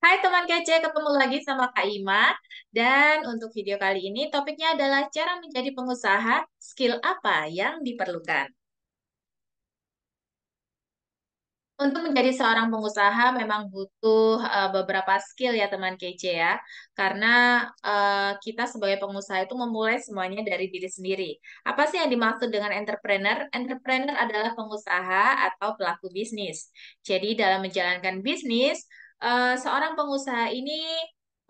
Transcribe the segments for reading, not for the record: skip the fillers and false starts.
Hai teman kece, ketemu lagi sama Kak Ima. Dan untuk video kali ini topiknya adalah cara menjadi pengusaha, skill apa yang diperlukan. Untuk menjadi seorang pengusaha memang butuh beberapa skill ya teman kece ya. Karena kita sebagai pengusaha itu memulai semuanya dari diri sendiri. Apa sih yang dimaksud dengan entrepreneur? Entrepreneur adalah pengusaha atau pelaku bisnis. Jadi dalam menjalankan bisnis, seorang pengusaha ini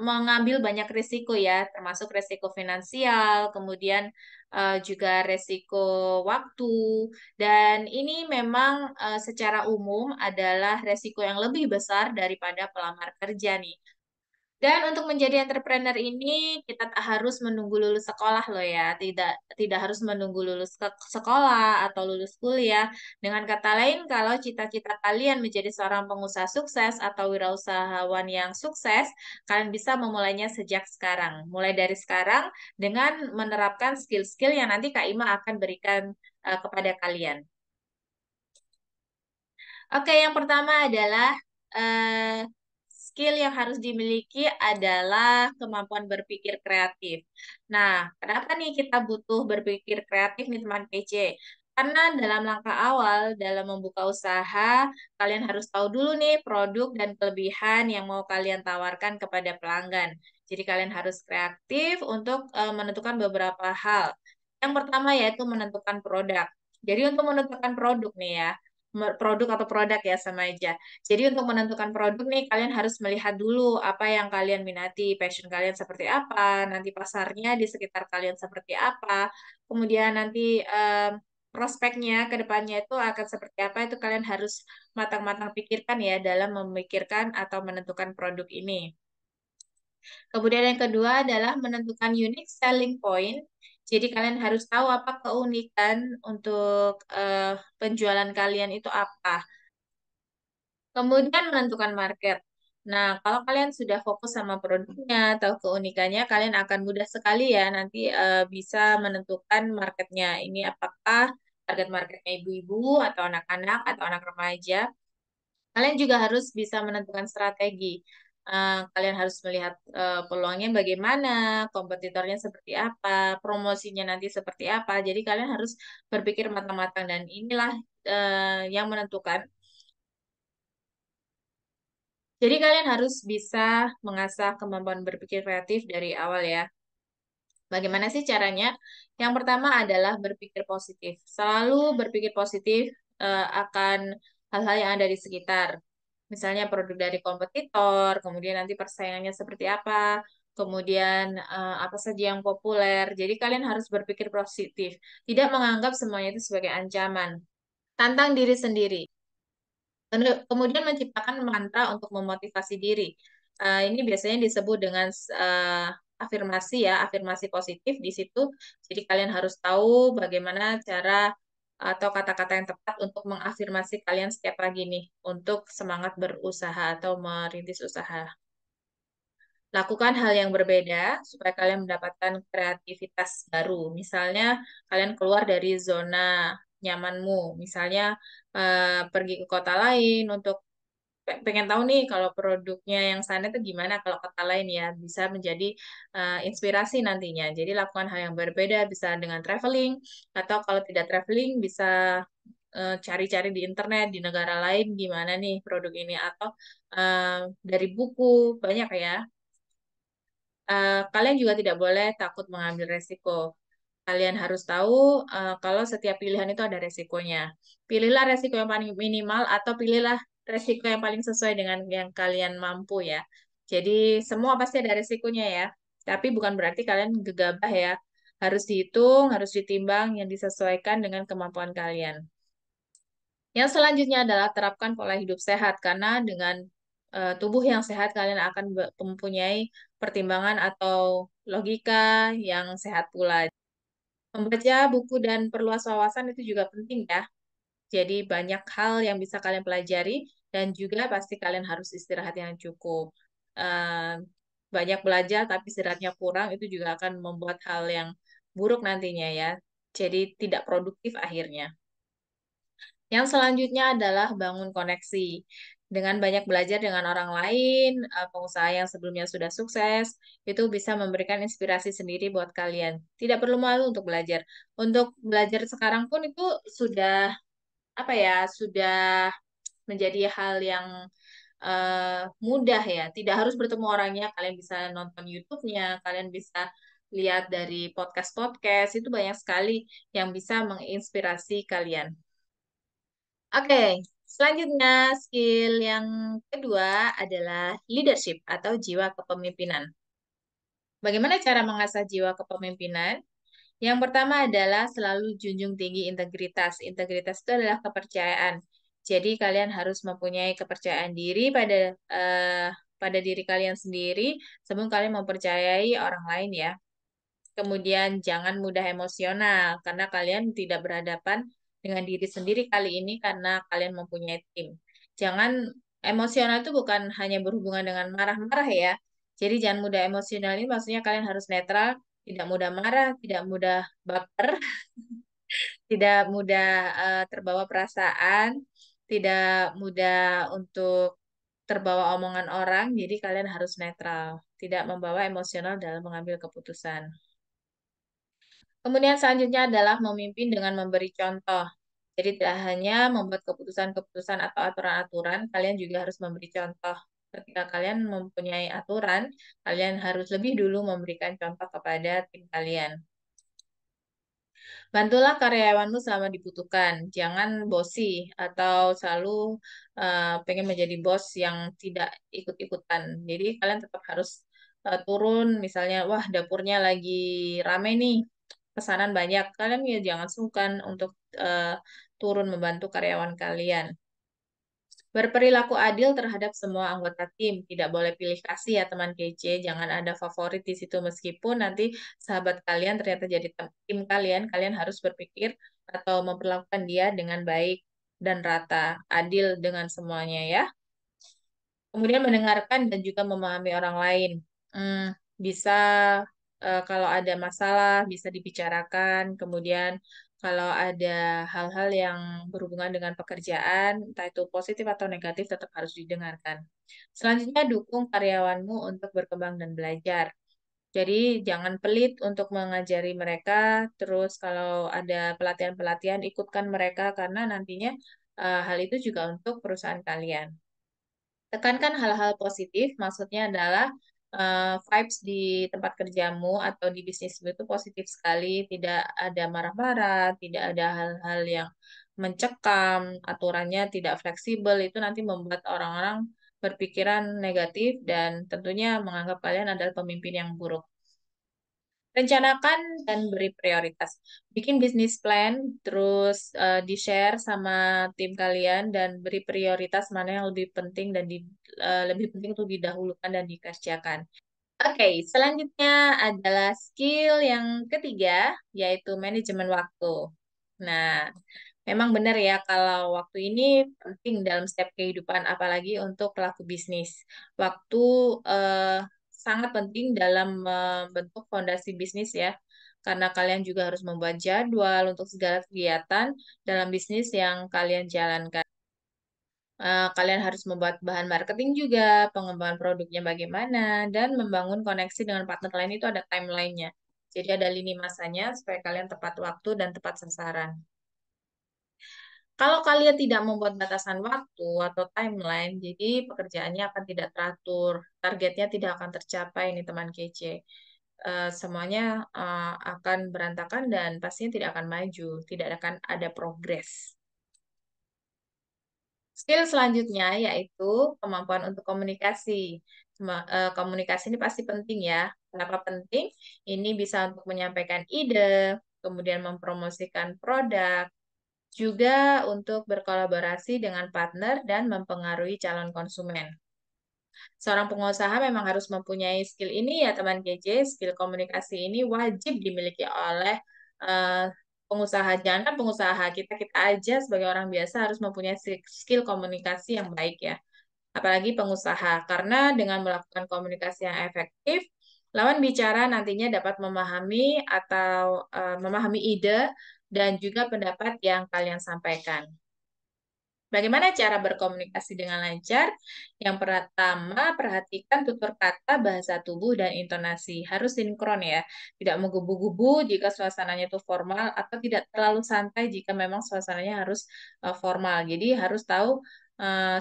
mengambil banyak risiko ya, termasuk risiko finansial, kemudian juga risiko waktu, dan ini memang secara umum adalah resiko yang lebih besar daripada pelamar kerja nih. Dan untuk menjadi entrepreneur ini kita tak harus menunggu lulus sekolah loh ya, tidak tidak harus menunggu lulus ke sekolah atau lulus kuliah. Dengan kata lain, kalau cita-cita kalian menjadi seorang pengusaha sukses atau wirausahawan yang sukses, kalian bisa memulainya sejak sekarang. Mulai dari sekarang dengan menerapkan skill-skill yang nanti Kak Ima akan berikan kepada kalian. Oke, yang pertama adalah eh, skill yang harus dimiliki adalah kemampuan berpikir kreatif. Nah, kenapa nih kita butuh berpikir kreatif nih teman PC? Karena dalam langkah awal, dalam membuka usaha, kalian harus tahu dulu nih produk dan kelebihan yang mau kalian tawarkan kepada pelanggan. Jadi kalian harus kreatif untuk menentukan beberapa hal. Yang pertama yaitu menentukan produk. Jadi untuk menentukan produk nih ya, produk atau produk ya sama aja. Jadi untuk menentukan produk nih kalian harus melihat dulu apa yang kalian minati, passion kalian seperti apa, nanti pasarnya di sekitar kalian seperti apa, kemudian nanti prospeknya ke depannya itu akan seperti apa, itu kalian harus matang-matang pikirkan ya dalam memikirkan atau menentukan produk ini. Kemudian yang kedua adalah menentukan unique selling point. Jadi kalian harus tahu apa keunikan untuk penjualan kalian itu apa. Kemudian menentukan market. Nah, kalau kalian sudah fokus sama produknya atau keunikannya, kalian akan mudah sekali ya nanti bisa menentukan marketnya. Ini apakah target marketnya ibu-ibu atau anak-anak atau anak remaja. Kalian juga harus bisa menentukan strategi. Kalian harus melihat peluangnya bagaimana, kompetitornya seperti apa, promosinya nanti seperti apa. Jadi kalian harus berpikir matang-matang dan inilah yang menentukan. Jadi kalian harus bisa mengasah kemampuan berpikir kreatif dari awal ya. Bagaimana sih caranya? Yang pertama adalah berpikir positif. Selalu berpikir positif akan hal-hal yang ada di sekitar. Misalnya produk dari kompetitor, kemudian nanti persaingannya seperti apa, kemudian apa saja yang populer. Jadi kalian harus berpikir positif, tidak menganggap semuanya itu sebagai ancaman. Tantang diri sendiri. Kemudian menciptakan mantra untuk memotivasi diri. Ini biasanya disebut dengan afirmasi ya, afirmasi positif di situ. Jadi kalian harus tahu bagaimana cara atau kata-kata yang tepat untuk mengafirmasi kalian setiap pagi nih untuk semangat berusaha atau merintis usaha. Lakukan hal yang berbeda supaya kalian mendapatkan kreativitas baru. Misalnya, kalian keluar dari zona nyamanmu. Misalnya, pergi ke kota lain untuk pengen tahu nih kalau produknya yang sana itu gimana kalau kota lain ya. Bisa menjadi inspirasi nantinya. Jadi, lakukan hal yang berbeda, bisa dengan traveling, atau kalau tidak traveling, bisa cari-cari di internet, di negara lain gimana nih produk ini. Atau dari buku, banyak ya. Kalian juga tidak boleh takut mengambil resiko. Kalian harus tahu kalau setiap pilihan itu ada resikonya. Pilihlah resiko yang paling minimal atau pilihlah resiko yang paling sesuai dengan yang kalian mampu ya. Jadi semua pasti ada resikonya ya. Tapi bukan berarti kalian gegabah ya. Harus dihitung, harus ditimbang yang disesuaikan dengan kemampuan kalian. Yang selanjutnya adalah terapkan pola hidup sehat karena dengan tubuh yang sehat kalian akan mempunyai pertimbangan atau logika yang sehat pula. Membaca buku dan perluas wawasan itu juga penting ya. Jadi banyak hal yang bisa kalian pelajari dan juga pasti kalian harus istirahat yang cukup. Eh, Banyak belajar tapi istirahatnya kurang itu juga akan membuat hal yang buruk nantinya ya. Jadi tidak produktif akhirnya. Yang selanjutnya adalah bangun koneksi. Dengan banyak belajar dengan orang lain, pengusaha yang sebelumnya sudah sukses, itu bisa memberikan inspirasi sendiri buat kalian. Tidak perlu malu untuk belajar. Untuk belajar sekarang pun itu sudah apa ya, sudah menjadi hal yang mudah ya. Tidak harus bertemu orangnya, kalian bisa nonton YouTube-nya, kalian bisa lihat dari podcast-podcast, itu banyak sekali yang bisa menginspirasi kalian. Oke, selanjutnya skill yang kedua adalah leadership atau jiwa kepemimpinan. Bagaimana cara mengasah jiwa kepemimpinan? Yang pertama adalah selalu junjung tinggi integritas. Integritas itu adalah kepercayaan. Jadi kalian harus mempunyai kepercayaan diri pada diri kalian sendiri sebelum kalian mempercayai orang lain ya. Kemudian jangan mudah emosional karena kalian tidak berhadapan dengan diri sendiri kali ini karena kalian mempunyai tim. Jangan emosional itu bukan hanya berhubungan dengan marah-marah ya. Jadi jangan mudah emosional ini maksudnya kalian harus netral, tidak mudah marah, tidak mudah baper, tidak mudah terbawa perasaan, tidak mudah untuk terbawa omongan orang. Jadi kalian harus netral, tidak membawa emosional dalam mengambil keputusan. Kemudian selanjutnya adalah memimpin dengan memberi contoh. Jadi tidak hanya membuat keputusan-keputusan atau aturan-aturan, kalian juga harus memberi contoh. Ketika kalian mempunyai aturan, kalian harus lebih dulu memberikan contoh kepada tim kalian. Bantulah karyawanmu selama dibutuhkan. Jangan bosi atau selalu pengen menjadi bos yang tidak ikut-ikutan. Jadi kalian tetap harus turun, misalnya, wah dapurnya lagi rame nih, pesanan banyak. Kalian ya jangan sungkan untuk turun membantu karyawan kalian. Berperilaku adil terhadap semua anggota tim. Tidak boleh pilih kasih ya teman kece. Jangan ada favorit di situ meskipun nanti sahabat kalian ternyata jadi tim kalian. Kalian harus berpikir atau memperlakukan dia dengan baik dan rata. Adil dengan semuanya ya. Kemudian mendengarkan dan juga memahami orang lain. Bisa kalau ada masalah bisa dibicarakan. Kemudian kalau ada hal-hal yang berhubungan dengan pekerjaan, entah itu positif atau negatif, tetap harus didengarkan. Selanjutnya, dukung karyawanmu untuk berkembang dan belajar. Jadi jangan pelit untuk mengajari mereka. Terus kalau ada pelatihan-pelatihan, ikutkan mereka karena nantinya hal itu juga untuk perusahaan kalian. Tekankan hal-hal positif, maksudnya adalah vibes di tempat kerjamu atau di bisnismu itu positif sekali, tidak ada marah-marah, tidak ada hal-hal yang mencekam, aturannya tidak fleksibel, itu nanti membuat orang-orang berpikiran negatif dan tentunya menganggap kalian adalah pemimpin yang buruk. Rencanakan dan beri prioritas. Bikin bisnis plan, terus di-share sama tim kalian dan beri prioritas mana yang lebih penting dan lebih penting untuk didahulukan dan dikerjakan. Oke, selanjutnya adalah skill yang ketiga, yaitu manajemen waktu. Nah, memang benar ya kalau waktu ini penting dalam setiap kehidupan, apalagi untuk pelaku bisnis. Waktu eh, sangat penting dalam membentuk fondasi bisnis ya, karena kalian juga harus membuat jadwal untuk segala kegiatan dalam bisnis yang kalian jalankan. Kalian harus membuat bahan marketing juga, pengembangan produknya bagaimana, dan membangun koneksi dengan partner lain itu ada timeline-nya. Jadi ada lini masanya supaya kalian tepat waktu dan tepat sasaran. Kalau kalian tidak membuat batasan waktu atau timeline, jadi pekerjaannya akan tidak teratur, targetnya tidak akan tercapai nih teman kece. Semuanya akan berantakan dan pastinya tidak akan maju, tidak akan ada progres. Skill selanjutnya yaitu kemampuan untuk komunikasi. Komunikasi ini pasti penting ya. Kenapa penting? Ini bisa untuk menyampaikan ide, kemudian mempromosikan produk, juga untuk berkolaborasi dengan partner dan mempengaruhi calon konsumen. Seorang pengusaha memang harus mempunyai skill ini ya teman KJ. Skill komunikasi ini wajib dimiliki oleh eh, pengusaha. Jangan pengusaha, kita aja sebagai orang biasa harus mempunyai skill komunikasi yang baik ya. Apalagi pengusaha, karena dengan melakukan komunikasi yang efektif, lawan bicara nantinya dapat memahami atau memahami ide dan juga pendapat yang kalian sampaikan. Bagaimana cara berkomunikasi dengan lancar? Yang pertama, perhatikan tutur kata, bahasa tubuh, dan intonasi. Harus sinkron ya. Tidak menggebu-gebu jika suasananya itu formal atau tidak terlalu santai jika memang suasananya harus formal. Jadi harus tahu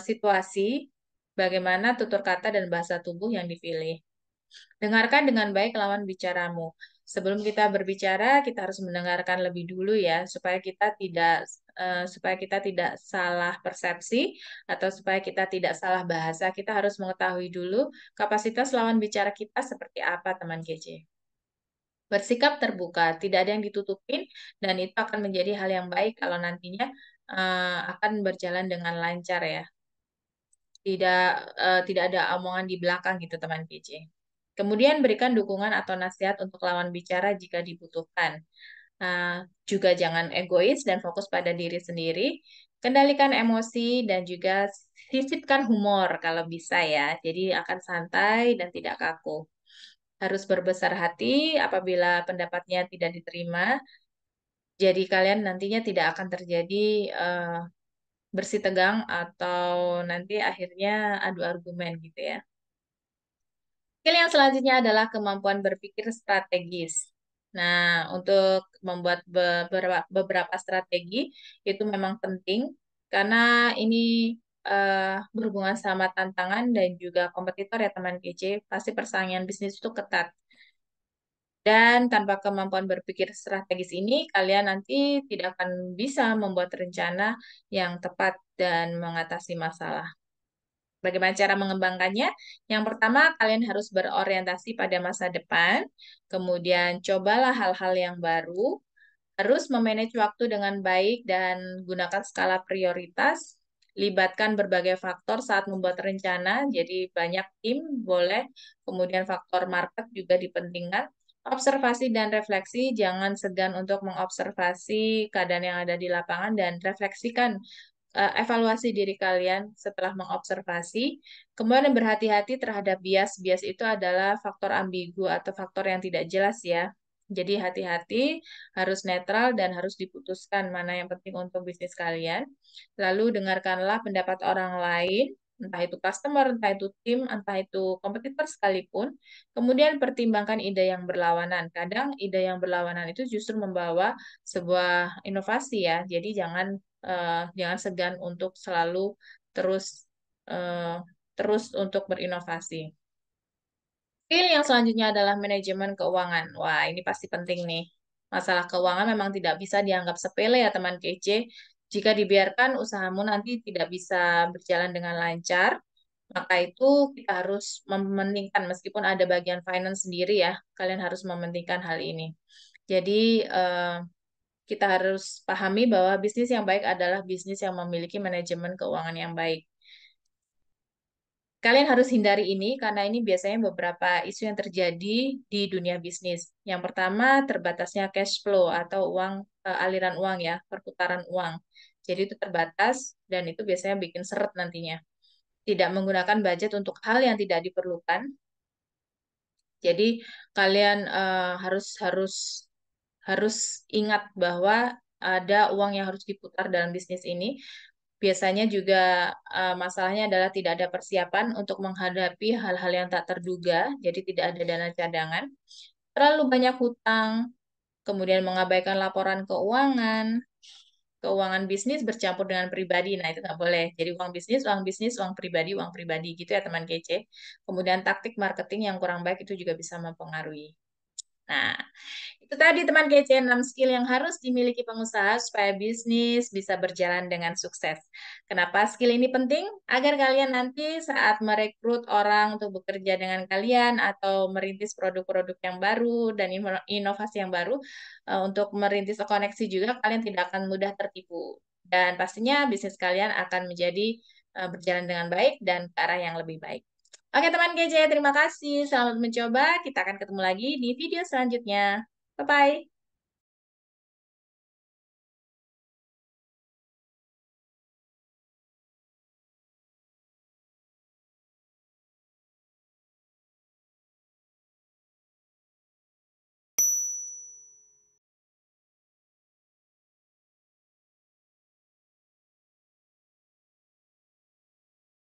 situasi, bagaimana tutur kata dan bahasa tubuh yang dipilih. Dengarkan dengan baik lawan bicaramu. Sebelum kita berbicara, kita harus mendengarkan lebih dulu ya, supaya kita tidak salah persepsi atau supaya kita tidak salah bahasa. Kita harus mengetahui dulu kapasitas lawan bicara kita seperti apa, teman kece. Bersikap terbuka, tidak ada yang ditutupin, dan itu akan menjadi hal yang baik kalau nantinya akan berjalan dengan lancar ya. Tidak tidak ada omongan di belakang gitu teman PC. Kemudian berikan dukungan atau nasihat untuk lawan bicara jika dibutuhkan. Juga jangan egois dan fokus pada diri sendiri. Kendalikan emosi dan juga sisipkan humor kalau bisa ya. Jadi akan santai dan tidak kaku. Harus berbesar hati apabila pendapatnya tidak diterima. Jadi kalian nantinya tidak akan terjadi eh, bersih tegang atau nanti akhirnya adu argumen gitu ya. Skill yang selanjutnya adalah kemampuan berpikir strategis. Nah, untuk membuat beberapa strategi itu memang penting karena ini berhubungan sama tantangan dan juga kompetitor ya teman PC. Pasti persaingan bisnis itu ketat. Dan tanpa kemampuan berpikir strategis ini, kalian nanti tidak akan bisa membuat rencana yang tepat dan mengatasi masalah. Bagaimana cara mengembangkannya? Yang pertama, kalian harus berorientasi pada masa depan. Kemudian, cobalah hal-hal yang baru. Harus memanage waktu dengan baik dan gunakan skala prioritas. Libatkan berbagai faktor saat membuat rencana. Jadi, banyak tim boleh. Kemudian, faktor market juga dipentingkan. Observasi dan refleksi, jangan segan untuk mengobservasi keadaan yang ada di lapangan dan refleksikan evaluasi diri kalian setelah mengobservasi. Kemudian berhati-hati terhadap bias. Bias itu adalah faktor ambigu atau faktor yang tidak jelas ya. Jadi hati-hati, harus netral dan harus diputuskan mana yang penting untuk bisnis kalian. Lalu dengarkanlah pendapat orang lain, entah itu customer, entah itu tim, entah itu kompetitor sekalipun. Kemudian pertimbangkan ide yang berlawanan. Kadang ide yang berlawanan itu justru membawa sebuah inovasi ya. Jadi jangan segan untuk selalu terus eh, terus untuk berinovasi. Skill yang selanjutnya adalah manajemen keuangan. Wah, ini pasti penting nih. Masalah keuangan memang tidak bisa dianggap sepele ya teman kece. Jika dibiarkan usahamu nanti tidak bisa berjalan dengan lancar, maka itu kita harus mementingkan meskipun ada bagian finance sendiri ya, kalian harus mementingkan hal ini. Jadi kita harus pahami bahwa bisnis yang baik adalah bisnis yang memiliki manajemen keuangan yang baik. Kalian harus hindari ini karena ini biasanya beberapa isu yang terjadi di dunia bisnis. Yang pertama, terbatasnya cash flow atau aliran uang ya, perputaran uang. Jadi itu terbatas dan itu biasanya bikin seret nantinya. Tidak menggunakan budget untuk hal yang tidak diperlukan. Jadi kalian harus harus harus ingat bahwa ada uang yang harus diputar dalam bisnis ini. Biasanya juga masalahnya adalah tidak ada persiapan untuk menghadapi hal-hal yang tak terduga, jadi tidak ada dana cadangan. Terlalu banyak hutang, kemudian mengabaikan laporan keuangan, keuangan bisnis bercampur dengan pribadi. Nah, itu nggak boleh. Jadi uang bisnis, uang pribadi gitu ya teman kece. Kemudian taktik marketing yang kurang baik itu juga bisa mempengaruhi. Nah, itu tadi teman kece 6 skill yang harus dimiliki pengusaha supaya bisnis bisa berjalan dengan sukses. Kenapa skill ini penting? Agar kalian nanti saat merekrut orang untuk bekerja dengan kalian atau merintis produk-produk yang baru dan inovasi yang baru, untuk merintis koneksi juga kalian tidak akan mudah tertipu. Dan pastinya bisnis kalian akan menjadi berjalan dengan baik dan ke arah yang lebih baik. Oke teman GJ, terima kasih. Selamat mencoba. Kita akan ketemu lagi di video selanjutnya. Bye-bye.